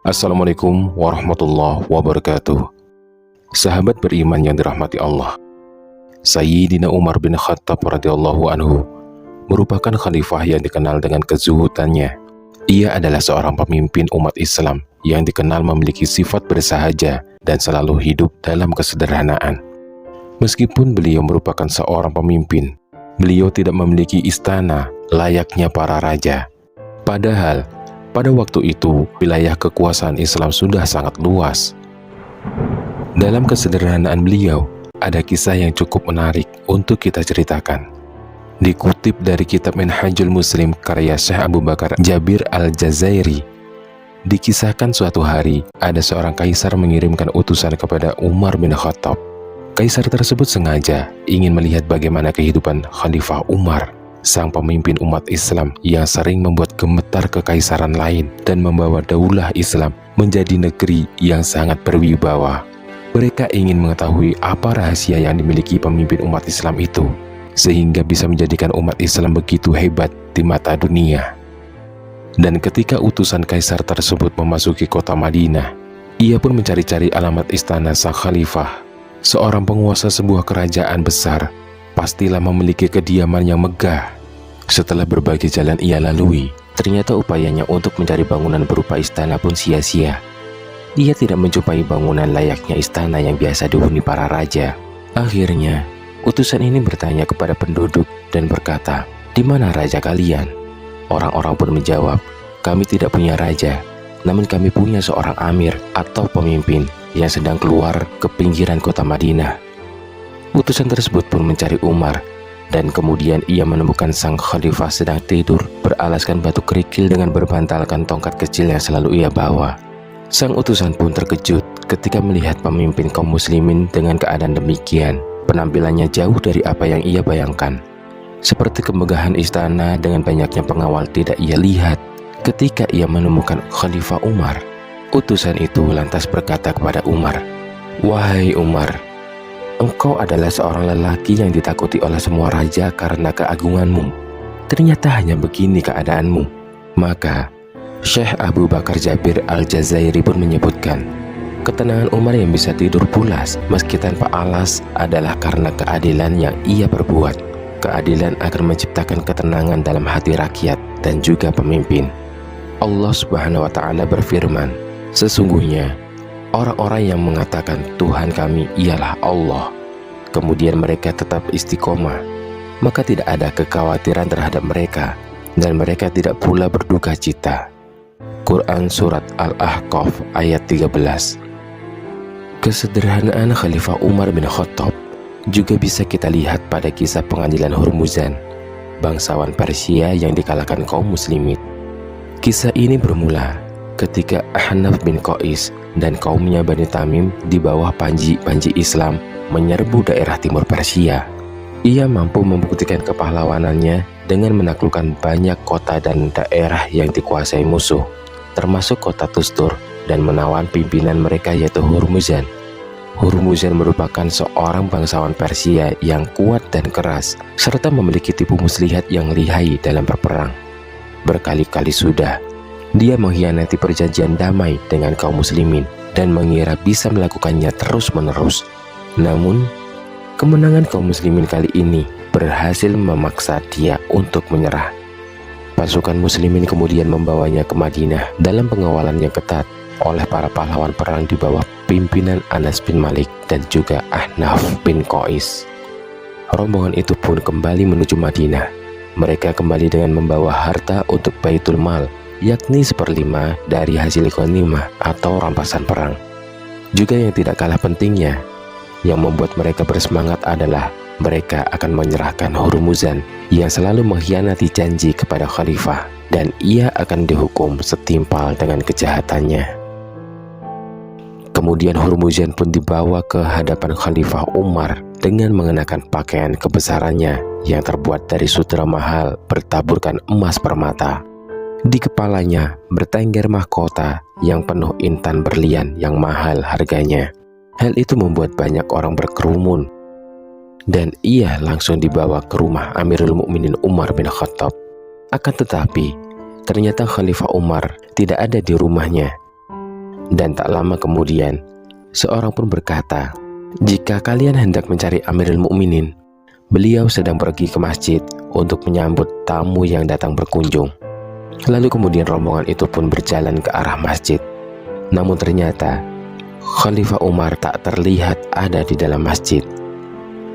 Assalamualaikum warahmatullahi wabarakatuh. Sahabat beriman yang dirahmati Allah, Sayyidina Umar bin Khattab radhiyallahu anhu merupakan khalifah yang dikenal dengan kezuhudannya. Ia adalah seorang pemimpin umat Islam yang dikenal memiliki sifat bersahaja dan selalu hidup dalam kesederhanaan. Meskipun beliau merupakan seorang pemimpin, beliau tidak memiliki istana layaknya para raja. Padahal pada waktu itu, wilayah kekuasaan Islam sudah sangat luas. Dalam kesederhanaan beliau, ada kisah yang cukup menarik untuk kita ceritakan. Dikutip dari kitab Minhajul Muslim karya Syekh Abu Bakar Jabir Al-Jazairi, dikisahkan suatu hari, ada seorang kaisar mengirimkan utusan kepada Umar bin Khattab. Kaisar tersebut sengaja ingin melihat bagaimana kehidupan Khalifah Umar, sang pemimpin umat Islam yang sering membuat gemetar kekaisaran lain dan membawa daulah Islam menjadi negeri yang sangat berwibawa. Mereka ingin mengetahui apa rahasia yang dimiliki pemimpin umat Islam itu, sehingga bisa menjadikan umat Islam begitu hebat di mata dunia. Dan ketika utusan kaisar tersebut memasuki kota Madinah, ia pun mencari-cari alamat istana sang khalifah. Seorang penguasa sebuah kerajaan besar pastilah memiliki kediaman yang megah. Setelah berbagai jalan ia lalui, ternyata upayanya untuk mencari bangunan berupa istana pun sia-sia. Ia tidak menjumpai bangunan layaknya istana yang biasa dihuni para raja. Akhirnya, utusan ini bertanya kepada penduduk dan berkata, "Di mana raja kalian?" Orang-orang pun menjawab, "Kami tidak punya raja, namun kami punya seorang amir atau pemimpin yang sedang keluar ke pinggiran kota Madinah." Utusan tersebut pun mencari Umar, dan kemudian ia menemukan sang khalifah sedang tidur beralaskan batu kerikil dengan berbantalkan tongkat kecil yang selalu ia bawa. Sang utusan pun terkejut ketika melihat pemimpin kaum muslimin dengan keadaan demikian. Penampilannya jauh dari apa yang ia bayangkan. Seperti kemegahan istana dengan banyaknya pengawal tidak ia lihat. Ketika ia menemukan Khalifah Umar, utusan itu lantas berkata kepada Umar, "Wahai Umar, engkau adalah seorang lelaki yang ditakuti oleh semua raja karena keagunganmu. Ternyata hanya begini keadaanmu." Maka Syekh Abu Bakar Jabir Al-Jazairi pun menyebutkan, ketenangan Umar yang bisa tidur pulas meski tanpa alas adalah karena keadilan yang ia perbuat. Keadilan akan menciptakan ketenangan dalam hati rakyat dan juga pemimpin. Allah Subhanahu wa Ta'ala berfirman, "Sesungguhnya orang-orang yang mengatakan Tuhan kami ialah Allah, kemudian mereka tetap istiqomah, maka tidak ada kekhawatiran terhadap mereka, dan mereka tidak pula berduka cita." Quran Surat Al-Ahqaf ayat 13. Kesederhanaan Khalifah Umar bin Khattab juga bisa kita lihat pada kisah pengadilan Hurmuzan, bangsawan Persia yang dikalahkan kaum muslimin. Kisah ini bermula ketika Ahnaf bin Qais dan kaumnya Bani Tamim di bawah panji Islam menyerbu daerah timur Persia. Ia mampu membuktikan kepahlawanannya dengan menaklukkan banyak kota dan daerah yang dikuasai musuh, termasuk kota Tustur, dan menawan pimpinan mereka yaitu Hurmuzan. Hurmuzan merupakan seorang bangsawan Persia yang kuat dan keras, serta memiliki tipu muslihat yang lihai dalam berperang. Berkali-kali sudah dia mengkhianati perjanjian damai dengan kaum muslimin dan mengira bisa melakukannya terus-menerus. Namun, kemenangan kaum muslimin kali ini berhasil memaksa dia untuk menyerah. Pasukan muslimin kemudian membawanya ke Madinah dalam pengawalan yang ketat oleh para pahlawan perang di bawah pimpinan Anas bin Malik dan juga Ahnaf bin Qais. Rombongan itu pun kembali menuju Madinah. Mereka kembali dengan membawa harta untuk Baitul Mal, yakni 1/5 dari hasil ghanimah atau rampasan perang. Juga yang tidak kalah pentingnya, yang membuat mereka bersemangat adalah mereka akan menyerahkan Hurmuzan yang selalu mengkhianati janji kepada khalifah, dan ia akan dihukum setimpal dengan kejahatannya. Kemudian Hurmuzan pun dibawa ke hadapan Khalifah Umar dengan mengenakan pakaian kebesarannya yang terbuat dari sutra mahal bertaburkan emas permata. Di kepalanya bertengger mahkota yang penuh intan berlian yang mahal harganya. Hal itu membuat banyak orang berkerumun, dan ia langsung dibawa ke rumah Amirul Mukminin Umar bin Khattab. Akan tetapi, ternyata Khalifah Umar tidak ada di rumahnya. Dan tak lama kemudian, seorang pun berkata, "Jika kalian hendak mencari Amirul Mukminin, beliau sedang pergi ke masjid untuk menyambut tamu yang datang berkunjung." Lalu kemudian rombongan itu pun berjalan ke arah masjid. Namun ternyata Khalifah Umar tak terlihat ada di dalam masjid.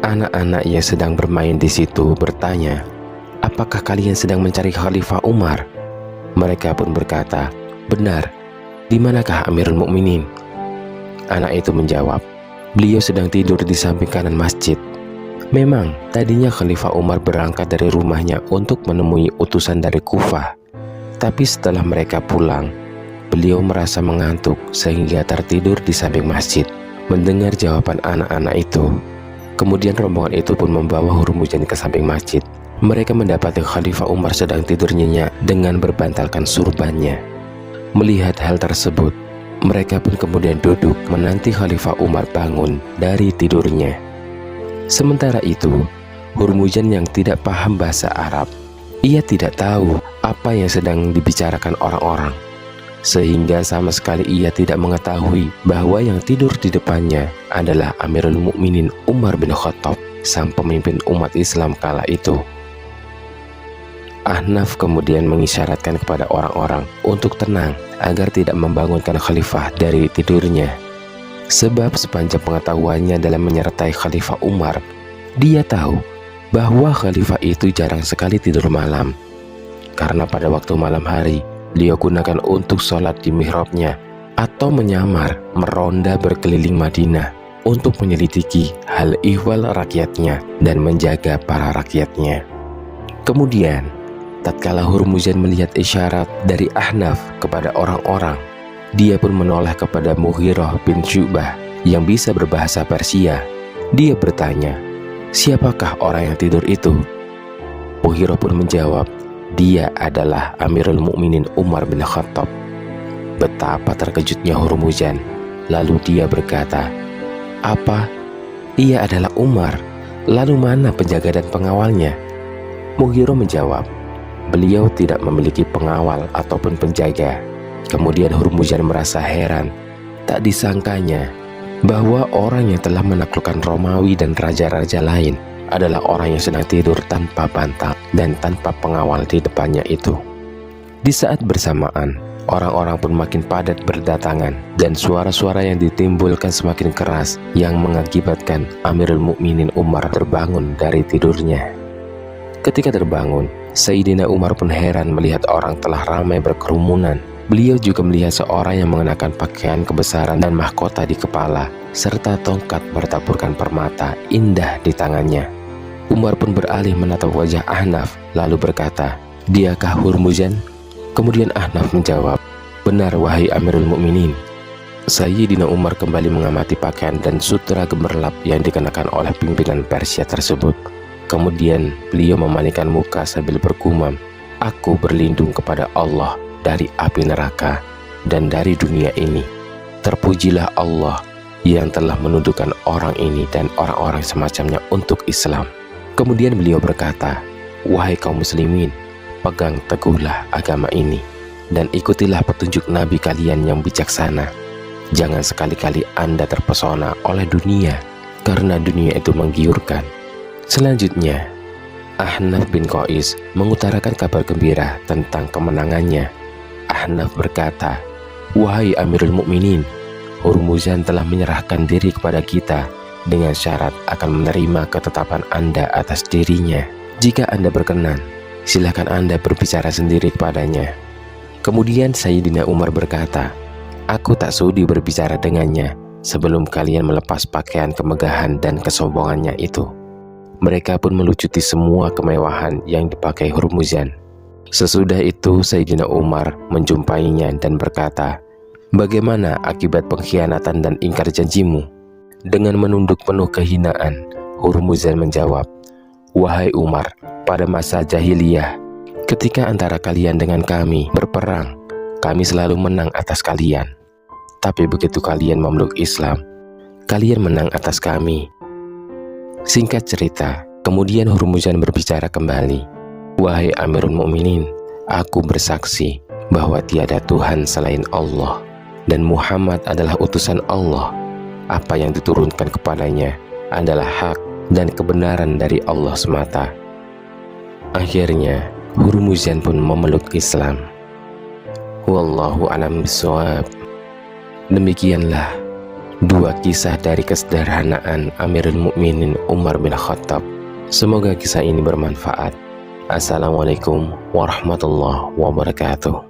Anak-anak yang sedang bermain di situ bertanya, "Apakah kalian sedang mencari Khalifah Umar?" Mereka pun berkata, "Benar, di manakah Amirul Mukminin?" Anak itu menjawab, "Beliau sedang tidur di samping kanan masjid." Memang tadinya Khalifah Umar berangkat dari rumahnya untuk menemui utusan dari Kufah. Tapi setelah mereka pulang, beliau merasa mengantuk sehingga tertidur di samping masjid. Mendengar jawaban anak-anak itu, kemudian rombongan itu pun membawa Hurmuzan ke samping masjid. Mereka mendapati Khalifah Umar sedang tidur nyenyak dengan berbantalkan surbannya. Melihat hal tersebut, mereka pun kemudian duduk menanti Khalifah Umar bangun dari tidurnya. Sementara itu, Hurmuzan yang tidak paham bahasa Arab, ia tidak tahu apa yang sedang dibicarakan orang-orang, sehingga sama sekali ia tidak mengetahui bahwa yang tidur di depannya adalah Amirul Mukminin Umar bin Khattab, sang pemimpin umat Islam kala itu. Ahnaf kemudian mengisyaratkan kepada orang-orang untuk tenang agar tidak membangunkan khalifah dari tidurnya. Sebab sepanjang pengetahuannya dalam menyertai Khalifah Umar, dia tahu bahwa khalifah itu jarang sekali tidur malam. Karena pada waktu malam hari, beliau gunakan untuk sholat di mihrabnya atau menyamar meronda berkeliling Madinah untuk menyelidiki hal ihwal rakyatnya dan menjaga para rakyatnya. Kemudian, tatkala Hurmuzan melihat isyarat dari Ahnaf kepada orang-orang, dia pun menoleh kepada Mughirah bin Syu'bah yang bisa berbahasa Persia. Dia bertanya, "Siapakah orang yang tidur itu?" Mughirah pun menjawab, "Dia adalah Amirul Mukminin Umar bin Khattab." Betapa terkejutnya Hurmuzan. Lalu dia berkata, "Apa? Ia adalah Umar? Lalu mana penjaga dan pengawalnya?" Mughirah menjawab, "Beliau tidak memiliki pengawal ataupun penjaga." Kemudian Hurmuzan merasa heran. Tak disangkanya bahwa orang yang telah menaklukkan Romawi dan raja-raja lain adalah orang yang sedang tidur tanpa bantal dan tanpa pengawal di depannya itu. Di saat bersamaan, orang-orang pun makin padat berdatangan dan suara-suara yang ditimbulkan semakin keras yang mengakibatkan Amirul Mukminin Umar terbangun dari tidurnya. Ketika terbangun, Sayyidina Umar pun heran melihat orang telah ramai berkerumunan. Beliau juga melihat seorang yang mengenakan pakaian kebesaran dan mahkota di kepala, serta tongkat bertaburkan permata indah di tangannya. Umar pun beralih menatap wajah Ahnaf, lalu berkata, "Diakah Hurmuzan?" Kemudian Ahnaf menjawab, "Benar wahai Amirul Mukminin." Sayyidina Umar kembali mengamati pakaian dan sutra gemerlap yang dikenakan oleh pimpinan Persia tersebut. Kemudian beliau memalingkan muka sambil bergumam, "Aku berlindung kepada Allah dari api neraka dan dari dunia ini. Terpujilah Allah yang telah menundukkan orang ini dan orang-orang semacamnya untuk Islam." Kemudian beliau berkata, "Wahai kaum muslimin, pegang teguhlah agama ini dan ikutilah petunjuk Nabi kalian yang bijaksana. Jangan sekali-kali Anda terpesona oleh dunia, karena dunia itu menggiurkan." Selanjutnya, Ahnaf bin Qais mengutarakan kabar gembira tentang kemenangannya. Ahnaf berkata, "Wahai Amirul Mukminin, Hurmuzan telah menyerahkan diri kepada kita dengan syarat akan menerima ketetapan Anda atas dirinya. Jika Anda berkenan, silakan Anda berbicara sendiri kepadanya." Kemudian Sayyidina Umar berkata, "Aku tak sudi berbicara dengannya sebelum kalian melepas pakaian kemegahan dan kesombongannya itu." Mereka pun melucuti semua kemewahan yang dipakai Hurmuzan. Sesudah itu Sayyidina Umar menjumpainya dan berkata, "Bagaimana akibat pengkhianatan dan ingkar janjimu?" Dengan menunduk penuh kehinaan, Hurmuzan menjawab, "Wahai Umar, pada masa jahiliyah, ketika antara kalian dengan kami berperang, kami selalu menang atas kalian. Tapi begitu kalian memeluk Islam, kalian menang atas kami." Singkat cerita, kemudian Hurmuzan berbicara kembali, "Wahai Amirul Mukminin, aku bersaksi bahwa tiada Tuhan selain Allah, dan Muhammad adalah utusan Allah. Apa yang diturunkan kepadanya adalah hak dan kebenaran dari Allah semata. Akhirnya Hurmuzan pun memeluk Islam. Wallahu a'lam bishawab. Demikianlah dua kisah dari kesederhanaan Amirul Mukminin Umar bin Khattab. Semoga kisah ini bermanfaat. Assalamualaikum warahmatullahi wabarakatuh.